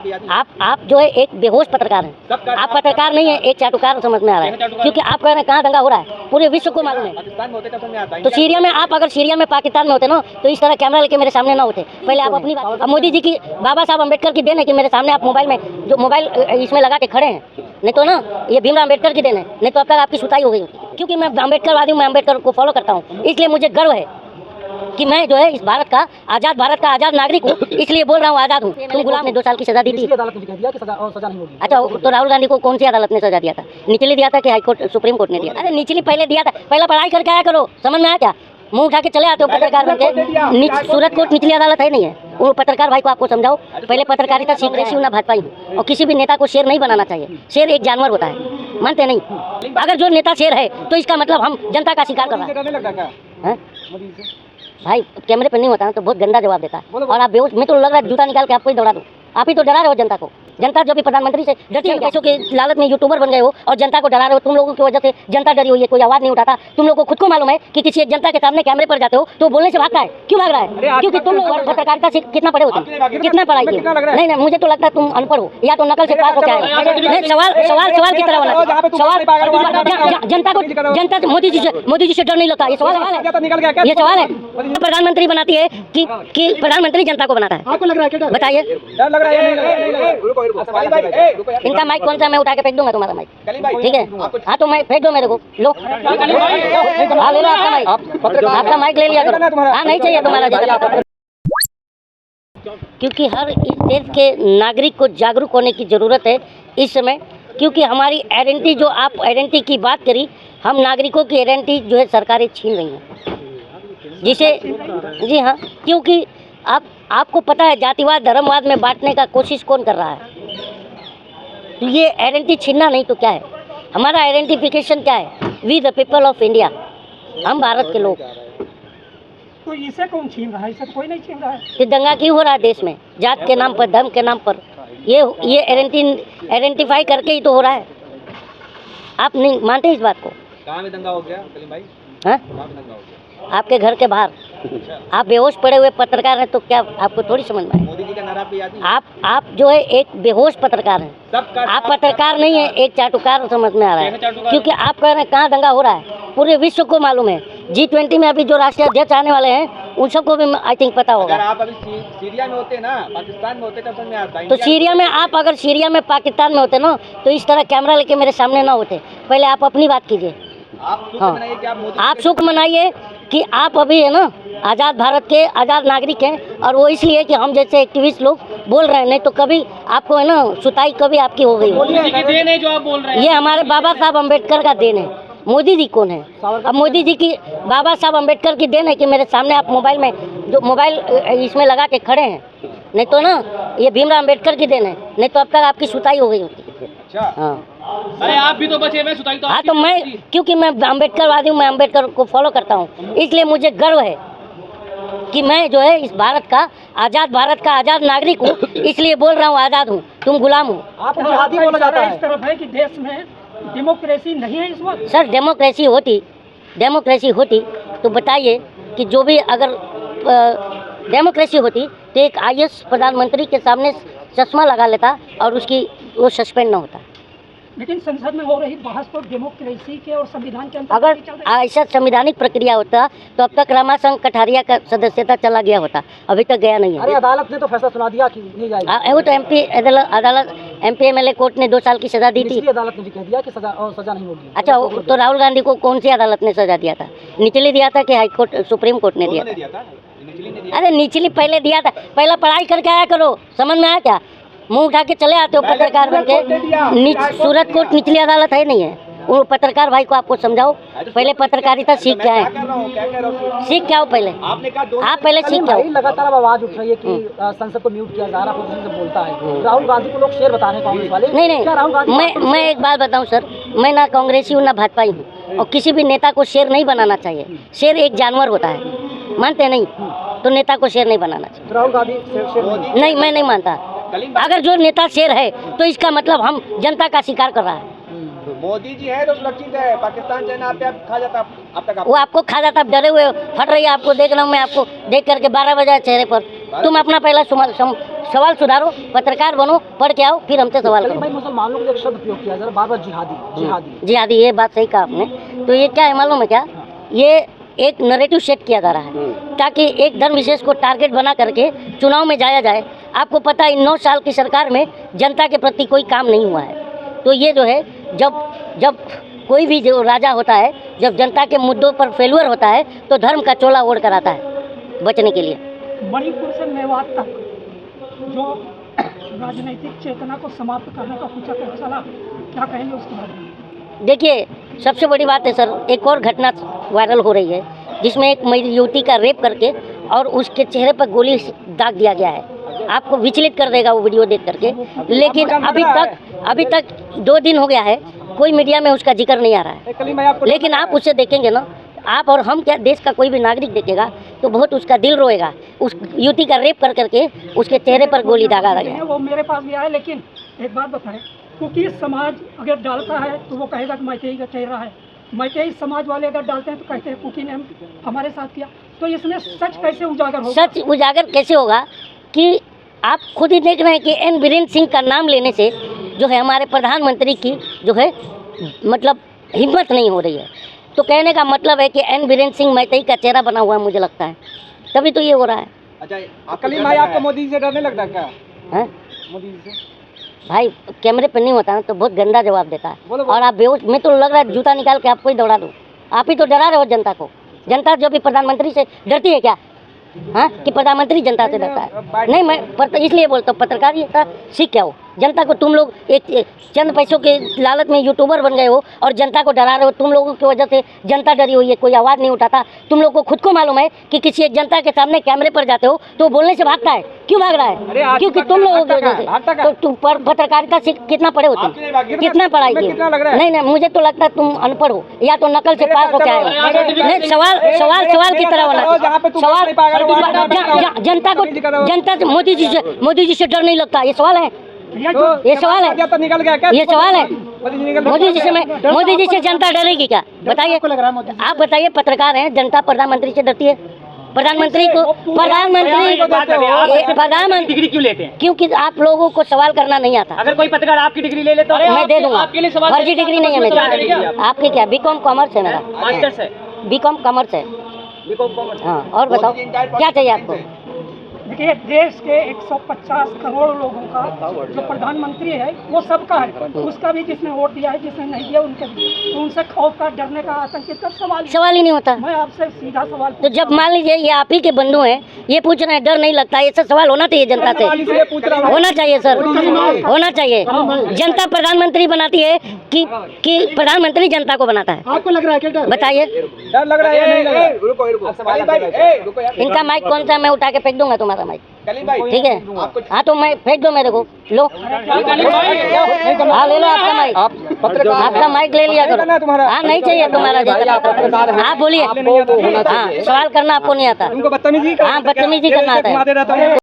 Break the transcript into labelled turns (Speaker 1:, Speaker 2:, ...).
Speaker 1: आप जो है एक बेहोश पत्रकार हैं। आप पत्रकार नहीं है, एक चाटुकार समझ में आ रहा है, क्योंकि आप कह रहे हैं कहाँ दंगा हो रहा है, पूरे विश्व को मालूम है। तो सीरिया में आप अगर सीरिया में पाकिस्तान में होते ना तो इस तरह कैमरा लेके मेरे सामने ना होते। पहले आप अपनी बात। अब मोदी जी की, बाबा साहब अम्बेडकर की देन है कि मेरे सामने आप मोबाइल में जो मोबाइल इसमें लगा के खड़े हैं, नहीं तो ना ये भीमराव अम्बेडकर की देन है, नहीं तो अब तक आपकी सुताई हो गई। क्योंकि मैं अम्बेडकरवादी हूँ, मैं अम्बेडकर को फॉलो करता हूँ, इसलिए मुझे गर्व है कि मैं जो है इस भारत का आजाद नागरिक हूँ, इसलिए बोल रहा हूँ आजाद हूँ। तुम गुलाम ने 2 साल की सजा दी थी। अच्छा, तो राहुल गांधी को कौन सी अदालत ने सजा दिया था? निचली दिया था कि हाई कोर्ट सुप्रीम कोर्ट ने दिया? अरे निचली पहले दिया था। पहला पढ़ाई करके आया करो, समझ में आया क्या? मुंह उठा के चले आते हो पत्रकार बनके। सूरत कोर्ट निचली अदालत है नहीं है। वो पत्रकार भाई को आपको समझाओ, पहले पत्रकारिता सीख रही हूँ ना भाजपा ही हूँ। और किसी भी नेता को शेर नहीं बनाना चाहिए। शेर एक जानवर होता है, मानते नहीं? अगर जो नेता शेर है तो इसका मतलब हम जनता का शिकार कर रहे हैं। भाई कैमरे पर नहीं होता ना तो बहुत गंदा जवाब देता है। और आप बेहोश, मैं तो लग रहा है जूता निकाल के आपको ही दौड़ा दूं। आप ही तो डरा रहे हो जनता को। जनता जो भी प्रधानमंत्री से डरती है, पैसों के लालच में यूट्यूबर बन गए हो और जनता को डरा रहे हो। तुम लोगों की वजह से जनता डरी हुई है, कोई आवाज नहीं उठाता। तुम लोगों को खुद को मालूम है कि किसी एक जनता के सामने कैमरे पर जाते हो तो बोलने से भागता है। क्यों भाग रहा है? क्योंकि तुम लोग पत्रकारिता से कितना पढ़े होते हैं, कितना पढ़ाई की? नहीं, मुझे तो लगता है तुम अनपढ़ हो, या तो नकल से पास हो क्या है। नहीं, सवाल की तरह होना। सवाल जनता मोदी जी से डर नहीं लगता। ये सवाल है। प्रधानमंत्री बनाती है कि प्रधानमंत्री जनता को बनाता है? आपको लग रहा है? बताइए। इनका माइक कौन सा? मैं उठा के फेंक दूंगा तुम्हारा माइक, ठीक है? हाँ तो मैं फेंक दो मेरे को। लो, हाँ ले लो आपका माइक। आपका माइक ले लिया करो। हाँ नहीं चाहिए तुम्हारा। क्योंकि हर इस देश के नागरिक को जागरूक होने की ज़रूरत है इस समय। क्योंकि हमारी आइडेंटिटी, जो आप आइडेंटिटी की बात करी, हम नागरिकों की आइडेंटिटी जो है सरकारें छीन रही हैं, जिसे जी हाँ, क्योंकि आपको पता है जातिवाद धर्मवाद में बांटने का कोशिश कौन कर रहा है। तो ये आइडेंटिटी छीनना नहीं तो क्या है? हमारा आइडेंटिफिकेशन क्या है? We the people of India, हम भारत के लोग।
Speaker 2: तो इसे कौन छीन रहा है? इसे तो कोई नहीं छीन रहा है।
Speaker 1: कि दंगा क्यों हो रहा है देश में? जात के नाम पर, धर्म के नाम पर। ये आइडेंटिफाई करके ही तो हो रहा है। आप नहीं मानते इस बात को?
Speaker 3: कहाँ में दंगा हो गया कलीम भाई?
Speaker 1: हाँ,
Speaker 3: कहाँ में दंगा हो गया?
Speaker 1: आपके घर के बाहर। आप बेहोश पड़े हुए पत्रकार हैं तो क्या आपको थोड़ी समझ में आए?
Speaker 3: मोदी जी का नारा पे याद नहीं?
Speaker 1: आप जो है एक बेहोश पत्रकार हैं। आप पत्रकार नहीं है, एक चाटुकार समझ में आ रहा है, क्योंकि आप कह रहे हैं कहाँ दंगा हो रहा है, पूरे विश्व को मालूम है। G20 में अभी जो राष्ट्रीय अध्यक्ष आने वाले हैं उन सबको भी आई थिंक पता होगा।
Speaker 3: अगर आप अभी सीरिया में होते ना, पाकिस्तान में होते तब समझ में आता।
Speaker 1: तो सीरिया में आप अगर सीरिया में पाकिस्तान में होते ना तो इस तरह कैमरा लेके मेरे सामने ना होते। पहले आप अपनी बात कीजिए। आप सुख मनाइए कि आप अभी है ना आज़ाद भारत के आज़ाद नागरिक हैं, और वो इसलिए कि हम जैसे एक्टिविस्ट लोग बोल रहे हैं, नहीं तो कभी आपको है ना सुताई कभी आपकी हो गई।
Speaker 2: देन है जो आप बोल रहे हैं,
Speaker 1: ये हमारे बाबा साहब अम्बेडकर का देन है। मोदी जी कौन है? अब मोदी जी की, बाबा साहब अम्बेडकर की देन है कि मेरे सामने आप मोबाइल में जो मोबाइल इसमें लगा के खड़े हैं, नहीं तो ना ये भीमराव अम्बेडकर की देन है, नहीं तो अब तक आपकी सुताई हो गई होती। हाँ,
Speaker 2: अरे आप भी तो बचे हुए, सुताई तो
Speaker 1: हाँ तो मैं, क्योंकि मैं अम्बेडकरवादी हूँ, मैं अम्बेडकर को फॉलो करता हूँ, इसलिए मुझे गर्व है कि मैं जो है इस भारत का आज़ाद नागरिक हूँ, इसलिए बोल रहा हूँ आज़ाद हूँ। तुम गुलाम हो।
Speaker 2: आपको जिहादी बोला जाता है। इस तरफ है कि देश में डेमोक्रेसी नहीं है इस वक्त।
Speaker 1: सर डेमोक्रेसी होती तो बताइए कि जो भी अगर डेमोक्रेसी होती तो एक IAS प्रधानमंत्री के सामने चश्मा लगा लेता और उसकी वो सस्पेंड ना होता।
Speaker 2: लेकिन संसद में हो रही बहस तो डेमोक्रेसी के और संविधान के अंदर
Speaker 1: अगर ऐसा संवैधानिक प्रक्रिया होता तो अब तक रमाशंकर कठारिया का सदस्यता चला गया होता, अभी तक गया नहीं है।
Speaker 2: अरे अदालत ने तो फैसला सुना दिया कि नहीं जाएगी।
Speaker 1: वो तो MP MLA कोर्ट ने 2 साल की सजा दी थी।
Speaker 2: अदालत ने भी कह दिया कि सजा नहीं होगी।
Speaker 1: अच्छा, तो राहुल गांधी को कौन सी अदालत ने सजा दिया था? निचली दिया था कि हाई कोर्ट सुप्रीम कोर्ट ने दिया था? अरे निचली पहले दिया था। पहला पढ़ाई करके आया करो, समझ में आया क्या? मुंह उठा के चले आते हो पत्रकार बनके। सूरत कोर्ट निचली अदालत है नहीं है। वो पत्रकार भाई को आपको समझाओ, पहले पत्रकारिता सीख क्या है, सीख क्या हो पहले। आप पहले सीख क्या हो।
Speaker 2: लगातार आवाज उठ रही है कि संसद को म्यूट किया जा रहा है, से बोलता है। राहुल गांधी को लोग शेर बता रहे हैं, कांग्रेस वाले।
Speaker 1: नहीं, मैं एक बात बताऊं सर, मैं ना कांग्रेसी हूँ ना भाजपा हूँ, और किसी भी नेता को शेर नहीं बनाना चाहिए। शेर एक जानवर होता है, मानते नहीं? तो नेता को शेर नहीं बनाना चाहिए।
Speaker 2: राहुल गांधी शेर
Speaker 1: नहीं, मैं नहीं मानता। अगर जो नेता शेर है तो इसका मतलब हम जनता का शिकार कर रहा है।
Speaker 3: मोदी जी है तो सुरक्षित है, पाकिस्तान चाइना आप खा जाता अब तक।
Speaker 1: वो आपको खा जाता, डरे हुए फट रही है। आपको देख रहा हूँ मैं, आपको देख करके 12 बजे चेहरे पर। तुम अपना पहला सवाल सुधारो, पत्रकार बनो, पढ़ के आओ, फिर हमसे सवाल
Speaker 2: कलीम
Speaker 1: करो।
Speaker 2: भाई, मुसलमानों को एक शब्द प्रयोग किया जा रहा है बार-बार, जिहादी जिहादी।
Speaker 1: जिहादी, ये बात सही कहा आपने। तो ये क्या है मालूम है क्या, ये एक नैरेटिव सेट किया जा रहा है ताकि एक धर्म विशेष को टारगेट बना करके चुनाव में जाया जाए। आपको पता है 9 साल की सरकार में जनता के प्रति कोई काम नहीं हुआ है। तो ये जो है, जब कोई भी जो राजा होता है, जब जनता के मुद्दों पर फेलुअर होता है तो धर्म का चोला ओढ़ कर आता है बचने के लिए।
Speaker 4: मणिपुर से मेवात तक जो राजनीतिक चेतना को समाप्त करने का कुछ चला, क्या कहेंगे उसके बारे में?
Speaker 1: देखिए, सबसे बड़ी बात है सर, एक और घटना वायरल हो रही है जिसमें एक युवती का रेप करके और उसके चेहरे पर गोली दाग दिया गया है। आपको विचलित कर देगा वो वीडियो देख करके। लेकिन अभी तक 2 दिन हो गया है, कोई मीडिया में उसका जिक्र नहीं आ रहा है।
Speaker 2: कलीम भाई, आपको
Speaker 1: लेकिन आप उससे देखेंगे ना, आप और हम क्या, देश का कोई भी नागरिक देखेगा तो बहुत उसका दिल रोएगा। उस युवती का रेप कर करके उसके चेहरे पर गोली दागा गया।
Speaker 4: वो मेरे पास भी आया, लेकिन एक बात बताएं, क्योंकि समाज अगर डालता है तो वो कहेगा कि मैतेई का चेहरा है, मैतेई समाज वाले अगर डालते हैं तो कहते हैं कुकी ने हमारे साथ किया। तो इसमें सच कैसे उजागर होगा?
Speaker 1: सच उजागर कैसे होगा कि आप खुद ही देख रहे हैं कि एन बीरेन्द्र सिंह का नाम लेने से जो है हमारे प्रधानमंत्री की जो है मतलब हिम्मत नहीं हो रही है। तो कहने का मतलब है कि एन बीरेन्द्र सिंह मैतेई का चेहरा बना हुआ है, मुझे लगता है, तभी तो ये हो रहा है।
Speaker 3: अच्छा, कलीम भाई, आपको मोदी जी से डर नहीं लगता क्या?
Speaker 1: हैं?
Speaker 3: मोदी जी से
Speaker 1: भाई कैमरे पे नहीं होता ना तो बहुत गंदा जवाब देता है।
Speaker 3: बोलो।
Speaker 1: और आप बेहोश, मैं तो लग रहा है जूता निकाल के आपको ही दौड़ा दूँ। आप ही तो डरा रहे हो जनता को। जनता जो भी प्रधानमंत्री से डरती है क्या? हाँ, कि प्रधानमंत्री जनता से डरता है? नहीं, मैं इसलिए बोलता हूँ, पत्रकारिता सीख क्या हो। जनता को तुम लोग एक चंद पैसों के लालच में यूट्यूबर बन गए हो और जनता को डरा रहे हो। तुम लोगों की वजह से जनता डरी हुई है, कोई आवाज़ नहीं उठाता। तुम लोग को खुद को मालूम है कि किसी एक जनता के सामने कैमरे पर जाते हो तो बोलने से भागता है। क्यों भाग रहा है? क्योंकि तुम लोगों की वजह से। तो तुम पत्रकारिता से कितना पढ़े हो तुम? कितना पढ़ाई की? नहीं, मुझे तो लगता है तुम अनपढ़ हो या तो नकल से पास हो क्या है। नहीं, सवाल की तरह होना। सवाल जनता से मोदी जी से डर नहीं लगता, ये सवाल है? ये सवाल है? ये सवाल है? मोदी जी से जनता डरेगी क्या? बताइए, आप बताइए। पत्रकार हैं, जनता प्रधानमंत्री से डरती है? प्रधानमंत्री
Speaker 5: डिग्री क्यों लेते हैं?
Speaker 1: क्योंकि आप लोगों को सवाल करना नहीं आता।
Speaker 5: अगर कोई पत्रकार आपकी डिग्री ले ले तो
Speaker 1: मैं दे दूंगा।
Speaker 5: आपके लिए सवाल
Speaker 1: फर्जी डिग्री नहीं है मेरी। आपकी क्या? बीकॉम कॉमर्स है मेरा।
Speaker 5: मास्टर्स है,
Speaker 1: बीकॉम कॉमर्स है।
Speaker 5: BCom commerce.
Speaker 1: हाँ, और बताओ क्या चाहिए आपको?
Speaker 4: देखिए, देश के 150 करोड़ लोगों का जो प्रधानमंत्री है वो सबका है, उसका भी जिसने वोट दिया है, जिसने नहीं दिया उनके भी। तो उनसे खौफ का, डरने का, आतंक का
Speaker 1: सवाल ही नहीं होता।
Speaker 4: मैं आपसे सीधा सवाल
Speaker 1: तो जब मान लीजिए ये आप ही के बंधु हैं, ये पूछ रहे हैं डर नहीं लगता, ये सब सवाल होना चाहिए जनता से। होना चाहिए सर, होना चाहिए। जनता प्रधानमंत्री बनाती है कि प्रधानमंत्री जनता को बनाता है?
Speaker 2: आपको लग रहा है क्या?
Speaker 1: बताइए।
Speaker 3: डर लग रहा है? रुको।
Speaker 1: इनका माइक कौन सा? मैं उठा के फेंक दूंगा तुम्हारा माइक,
Speaker 3: कलीम भाई,
Speaker 1: ठीक है? हाँ, तो मैं फेंक दो मेरे को। लो, हाँ ले लो आपका माइक। आपका माइक ले लिया करो। हाँ, नहीं चाहिए तुम्हारा जैसा। हाँ, बोलिए। हाँ, सवाल करना आपको नहीं आता?
Speaker 3: तुमको बदतमीजी
Speaker 1: हाँ, बदतमीजी करना आता है।